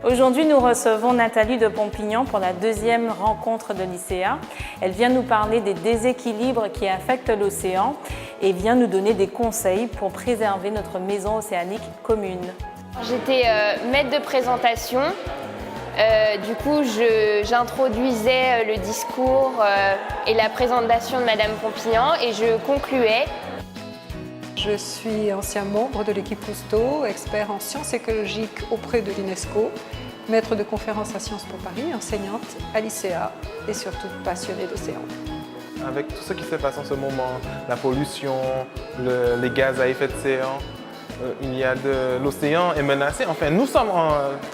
Aujourd'hui, nous recevons Nathalie de Pompignan pour la deuxième rencontre de l'ICA. Elle vient nous parler des déséquilibres qui affectent l'océan et vient nous donner des conseils pour préserver notre maison océanique commune. J'étais maître de présentation. Du coup, j'introduisais le discours et la présentation de Madame Pompignan et je concluais. Je suis ancien membre de l'équipe Cousteau, expert en sciences écologiques auprès de l'UNESCO, maître de conférences à Sciences Po Paris, enseignante à l'ICA et surtout passionnée d'océan. Avec tout ce qui se passe en ce moment, la pollution, les gaz à effet de serre, l'océan est menacé. Enfin,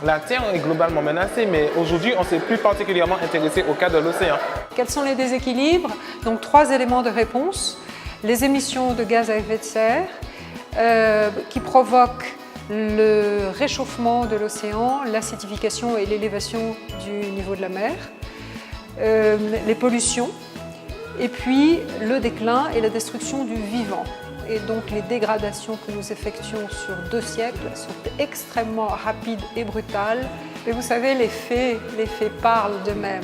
la Terre est globalement menacée, mais aujourd'hui, on s'est plus particulièrement intéressé au cas de l'océan. Quels sont les déséquilibres? Donc, 3 éléments de réponse. Les émissions de gaz à effet de serre qui provoquent le réchauffement de l'océan, l'acidification et l'élévation du niveau de la mer, les pollutions, et puis le déclin et la destruction du vivant. Et donc les dégradations que nous effectuons sur 2 siècles sont extrêmement rapides et brutales. Mais vous savez, les faits parlent d'eux-mêmes.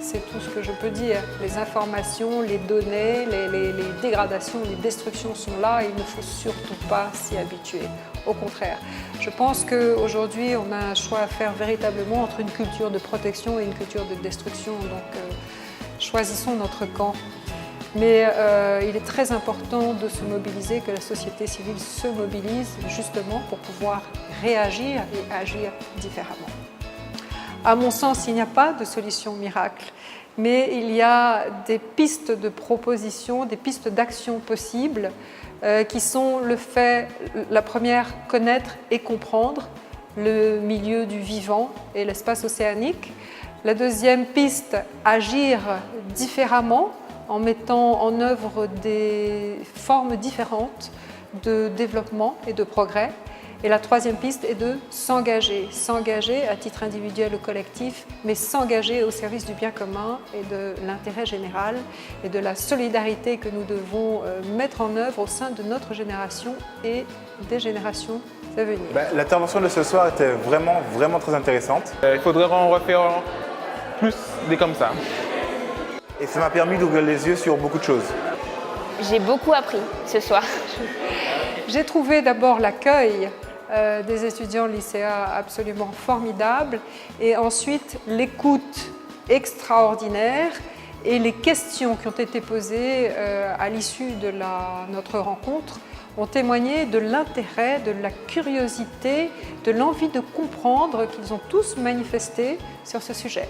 C'est tout ce que je peux dire. Les informations, les données, les dégradations, les destructions sont là et il ne faut surtout pas s'y habituer. Au contraire, je pense qu'aujourd'hui, on a un choix à faire véritablement entre une culture de protection et une culture de destruction. Donc, choisissons notre camp. Mais il est très important de se mobiliser, que la société civile se mobilise justement pour pouvoir réagir et agir différemment. À mon sens, il n'y a pas de solution miracle, mais il y a des pistes de propositions, des pistes d'action possibles qui sont la première, connaître et comprendre le milieu du vivant et l'espace océanique. La deuxième piste, agir différemment en mettant en œuvre des formes différentes de développement et de progrès. Et la troisième piste est de s'engager à titre individuel ou collectif, mais s'engager au service du bien commun et de l'intérêt général et de la solidarité que nous devons mettre en œuvre au sein de notre génération et des générations à venir. L'intervention de ce soir était vraiment très intéressante. Il faudrait en refaire plus des comme ça. Et ça m'a permis d'ouvrir les yeux sur beaucoup de choses. J'ai beaucoup appris ce soir. J'ai trouvé d'abord l'accueil des étudiants lycéens absolument formidable et ensuite l'écoute extraordinaire et les questions qui ont été posées à l'issue de notre rencontre ont témoigné de l'intérêt, de la curiosité, de l'envie de comprendre qu'ils ont tous manifesté sur ce sujet.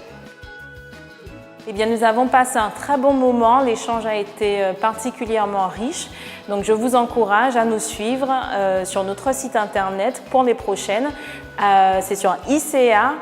Eh bien, nous avons passé un très bon moment, l'échange a été particulièrement riche. Donc, je vous encourage à nous suivre sur notre site internet pour les prochaines. C'est sur ica-edu.fr.